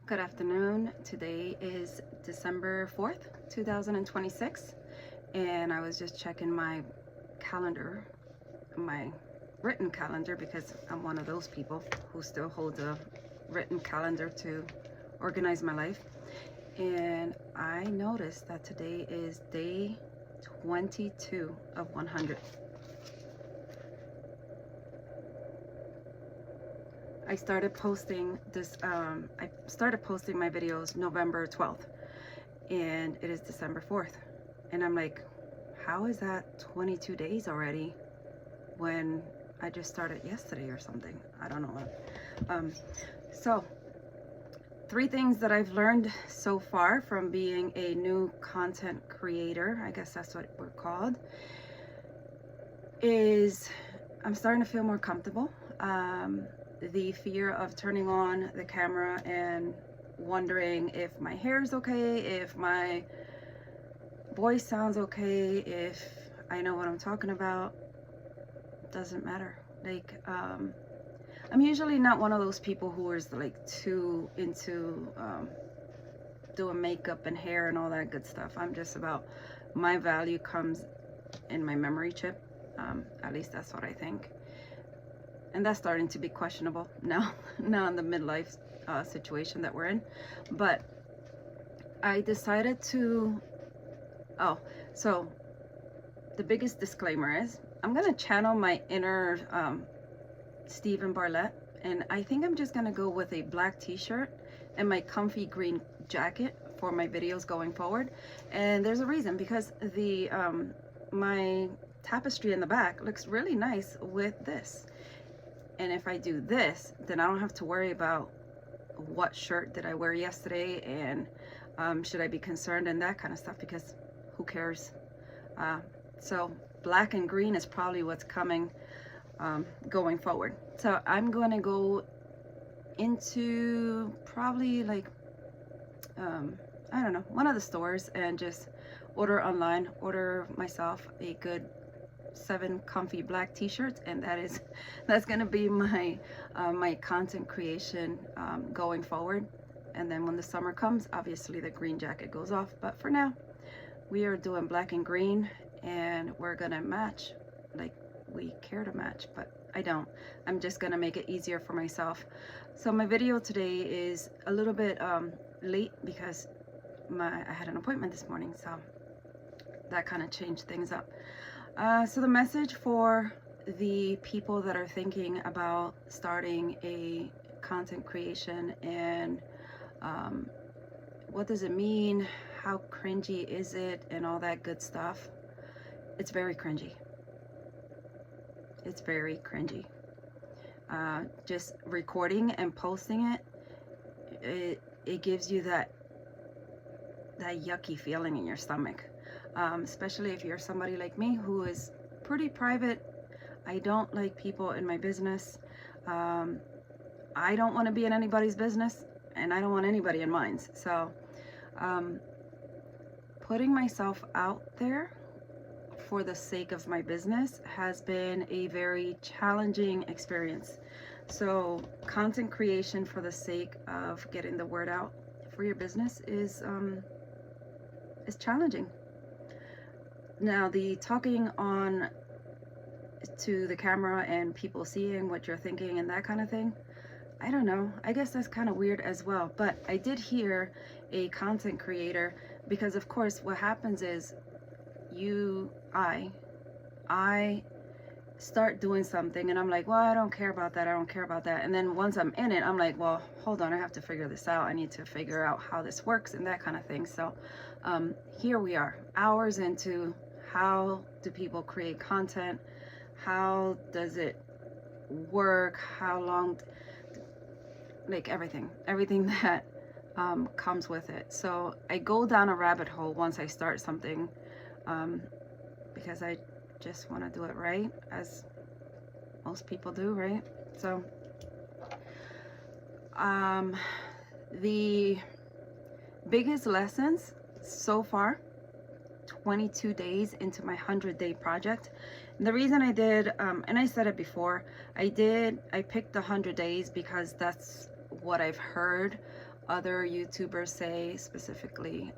Good afternoon. Today is December 4th, 2026, and I was just checking my calendar, my written calendar, because I'm one of those people who still holds a written calendar to organize my life. And I noticed that today is day 22 of 100. I started posting my videos November 12th, and it is December 4th. And I'm like, how is that 22 days already when I just started yesterday or something? I don't know. So 3 things that I've learned so far from being a new content creator, I guess that's what we're called, is I'm starting to feel more comfortable. The fear of turning on the camera and wondering if my hair is okay, if my voice sounds okay, if I know what I'm talking about, doesn't matter. Like, I'm usually not one of those people who is like too into doing makeup and hair and all that good stuff. I'm just about my value comes in my memory chip. At least that's what I think. And that's starting to be questionable now in the midlife situation that we're in. But I decided to, so the biggest disclaimer is I'm gonna channel my inner Steven Bartlett, and I think I'm just gonna go with a black t-shirt and my comfy green jacket for my videos going forward. And there's a reason, because the my tapestry in the back looks really nice with this. And if I do this, then I don't have to worry about what shirt did I wear yesterday, and should I be concerned and that kind of stuff, because who cares? So black and green is probably what's coming going forward. So I'm going to go into probably like, I don't know, one of the stores and just order online, order myself a good 7 comfy black t-shirts, and that's gonna be my my content creation going forward. And then when the summer comes, obviously the green jacket goes off, but for now we are doing black and green, and we're gonna match like we care to match, but I don't. I'm just gonna make it easier for myself. So my video today is a little bit late because I had an appointment this morning, so that kind of changed things up. So the message for the people that are thinking about starting a content creation and what does it mean, how cringy is it, and all that good stuff. It's very cringy. It's very cringy. Just recording and posting it gives you that yucky feeling in your stomach. Especially if you're somebody like me who is pretty private. I don't like people in my business. I don't want to be in anybody's business, and I don't want anybody in mine. So putting myself out there for the sake of my business has been a very challenging experience. So content creation for the sake of getting the word out for your business is challenging. Now, the talking on to the camera and people seeing what you're thinking and that kind of thing, I don't know. I guess that's kind of weird as well. But I did hear a content creator, because of course what happens is I start doing something and I'm like, well, I don't care about that. I don't care about that. And then once I'm in it, I'm like, well, hold on, I have to figure this out. I need to figure out how this works and that kind of thing. So here we are, hours into how do people create content? How does it work? How long, like everything that comes with it. So I go down a rabbit hole once I start something, because I just want to do it right, as most people do, right? So the biggest lessons so far, 22 days into my 100-day project. And the reason I did, and I said it before, I picked the 100 days because that's what I've heard other YouTubers say specifically,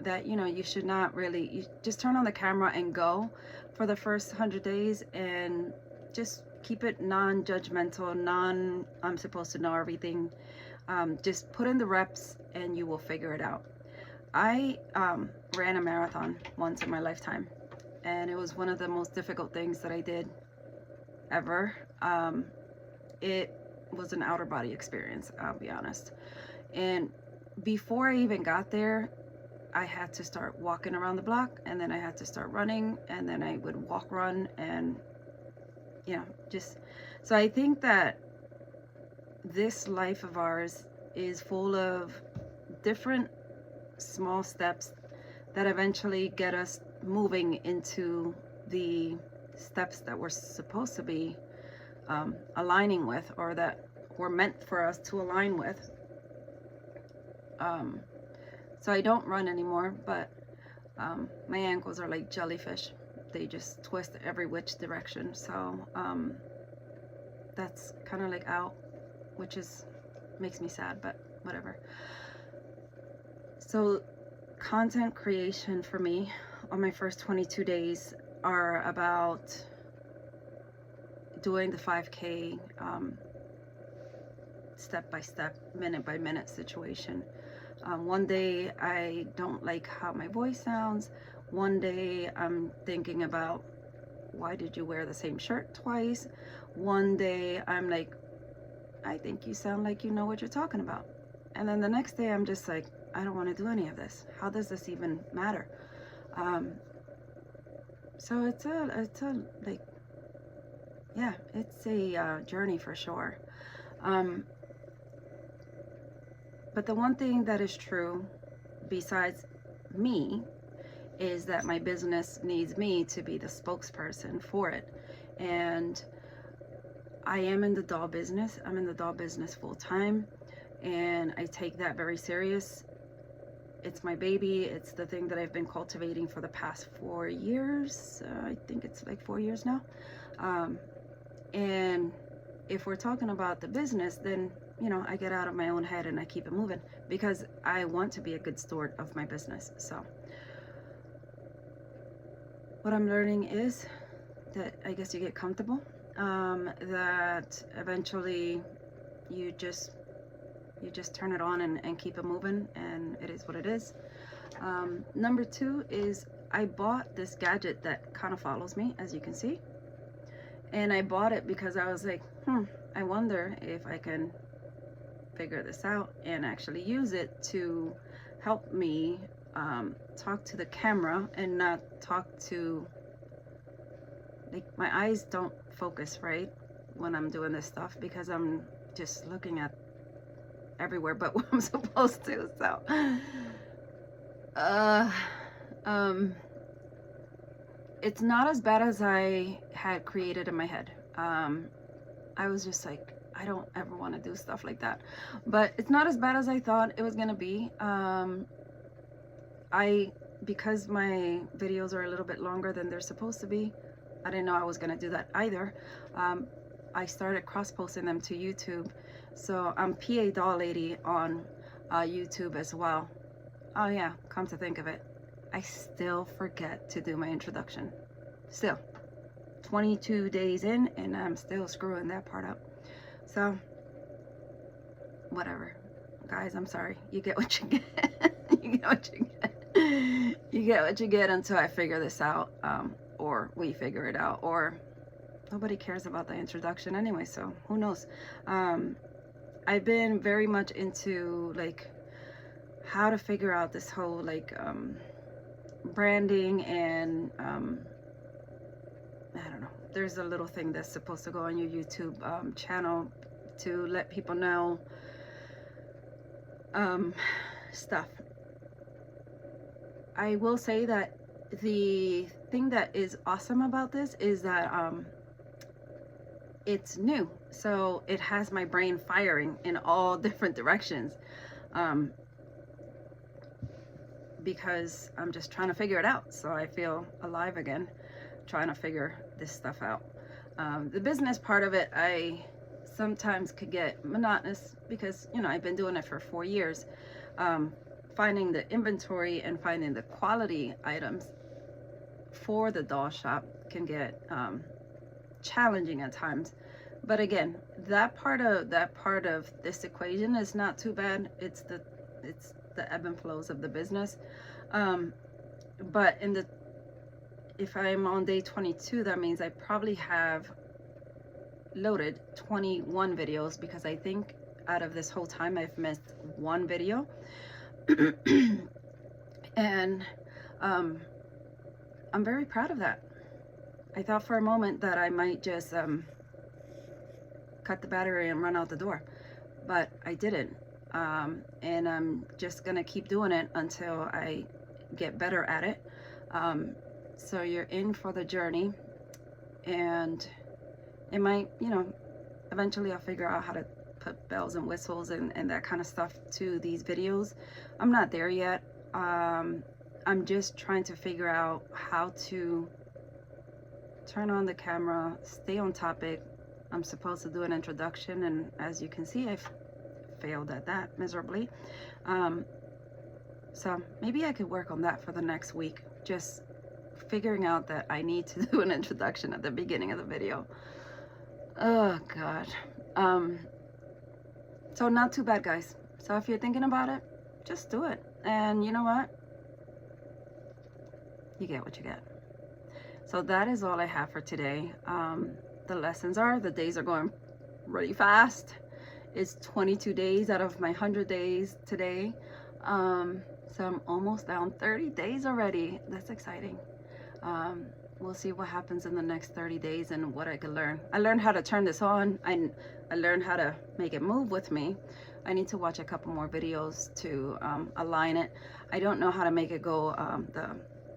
that, you know, you should not really, you just turn on the camera and go for the first 100 days and just keep it non-judgmental, I'm supposed to know everything. Just put in the reps and you will figure it out. I ran a marathon once in my lifetime, and it was one of the most difficult things that I did ever. It was an outer body experience, I'll be honest. And before I even got there, I had to start walking around the block, and then I had to start running, and then I would walk, run, and you know, just, so I think that this life of ours is full of different small steps that eventually get us moving into the steps that we're supposed to be aligning with, or that were meant for us to align with. So I don't run anymore, but my ankles are like jellyfish. They just twist every which direction. So that's kind of like out, which makes me sad, but whatever. So content creation for me on my first 22 days are about doing the 5K step by step, minute by minute situation. One day I don't like how my voice sounds. One day I'm thinking about, why did you wear the same shirt twice? One day I'm like, I think you sound like you know what you're talking about. And then the next day I'm just like, I don't want to do any of this. How does this even matter? So it's a like, yeah, it's a journey for sure. But the one thing that is true, besides me, is that my business needs me to be the spokesperson for it. And I am in the doll business. I'm in the doll business full time, and I take that very serious. It's my baby. It's the thing that I've been cultivating for the past 4 years. I think it's like 4 years now. And if we're talking about the business, then, you know, I get out of my own head and I keep it moving, because I want to be a good steward of my business. So what I'm learning is that I guess you get comfortable, that eventually you just turn it on and keep it moving, and it is what it is. Number 2 is I bought this gadget that kind of follows me, as you can see. And I bought it because I was like, I wonder if I can figure this out and actually use it to help me talk to the camera and not talk to, like, my eyes don't focus right when I'm doing this stuff, because I'm just looking at everywhere but what I'm supposed to. So it's not as bad as I had created in my head. I was just like, I don't ever want to do stuff like that, but it's not as bad as I thought it was gonna be. Because my videos are a little bit longer than they're supposed to be, I didn't know I was gonna do that either. I started cross-posting them to YouTube, so I'm PA Doll Lady on YouTube as well. Oh yeah, come to think of it, I still forget to do my introduction. Still 22 days in, and I'm still screwing that part up. So whatever, guys, I'm sorry. You get what you get. You get what you get. You get what you get until I figure this out, or we figure it out, or nobody cares about the introduction anyway, so who knows. I've been very much into like how to figure out this whole like branding, and I don't know, there's a little thing that's supposed to go on your YouTube channel to let people know stuff. I will say that the thing that is awesome about this is that it's new, so it has my brain firing in all different directions, because I'm just trying to figure it out. So I feel alive again, trying to figure this stuff out. The business part of it, I sometimes could get monotonous because, you know, I've been doing it for 4 years. Finding the inventory and finding the quality items for the doll shop can get challenging at times. But again, that part of this equation is not too bad. It's the ebb and flows of the business. But if I'm on day 22, that means I probably have loaded 21 videos, because I think out of this whole time I've missed one video. And I'm very proud of that. I thought for a moment that I might just cut the battery and run out the door, but I didn't. And I'm just gonna keep doing it until I get better at it. So you're in for the journey, and it might, you know, eventually I'll figure out how to put bells and whistles and that kind of stuff to these videos. I'm not there yet. I'm just trying to figure out how to turn on the camera, stay on topic. I'm supposed to do an introduction, and as you can see, I've failed at that miserably. So maybe I could work on that for the next week, just figuring out that I need to do an introduction at the beginning of the video. Oh God. So not too bad, guys. So if you're thinking about it, just do it. And you know what? You get what you get. So that is all I have for today. The lessons are, the days are going really fast. It's 22 days out of my 100 days today. So I'm almost down 30 days already. That's exciting. We'll see what happens in the next 30 days and what I can learn. I learned how to turn this on. I learned how to make it move with me. I need to watch a couple more videos to align it. I don't know how to make it go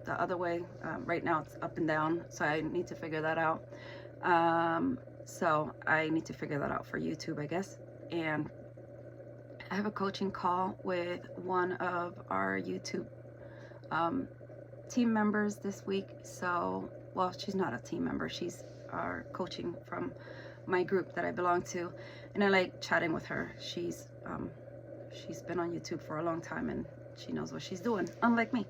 the other way. Right now it's up and down, so I need to figure that out. So I need to figure that out for YouTube, I guess. And I have a coaching call with one of our YouTube team members this week. So, well, she's not a team member, she's our coaching from my group that I belong to, and I like chatting with her. She's been on YouTube for a long time, and she knows what she's doing, unlike me.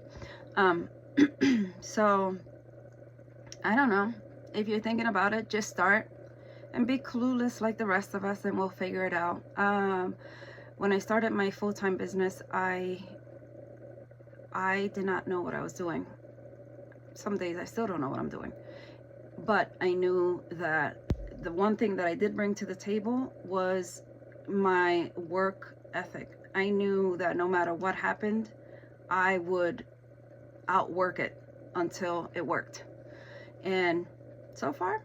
So I don't know, if you're thinking about it, just start and be clueless like the rest of us, and we'll figure it out. When I started my full-time business, I did not know what I was doing. Some days I still don't know what I'm doing, but I knew that the one thing that I did bring to the table was my work ethic. I knew that no matter what happened, I would outwork it until it worked. And so far,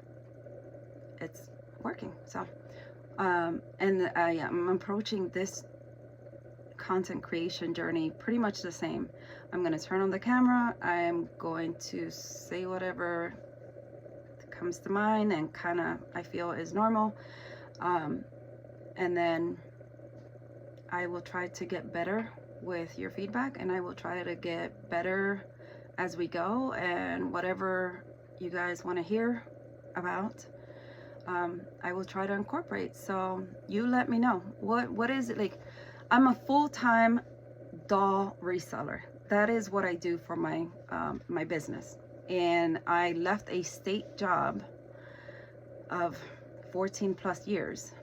it's working. So, and I am approaching this content creation journey pretty much the same. I'm going to turn on the camera. I'm going to say whatever comes to mind and kind of I feel is normal. And then I will try to get better with your feedback, and I will try to get better as we go, and whatever you guys want to hear about, I will try to incorporate. So you let me know. What is it like? I'm a full-time doll reseller. That is what I do for my my business. And I left a state job of 14 plus years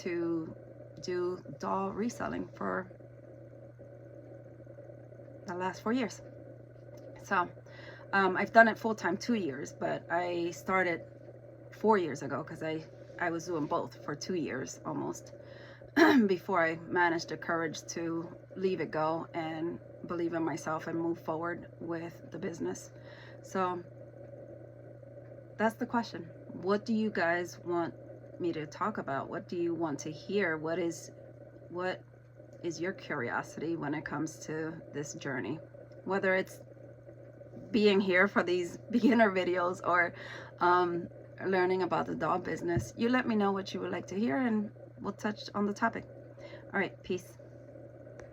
to do doll reselling for the last 4 years. So I've done it full-time 2 years, but I started 4 years ago because I was doing both for 2 years almost before I managed the courage to leave it go and believe in myself and move forward with the business. So that's the question. What do you guys want me to talk about? What do you want to hear? What is your curiosity when it comes to this journey? Whether it's being here for these beginner videos or learning about the doll business, you let me know what you would like to hear and we'll touch on the topic. All right, peace.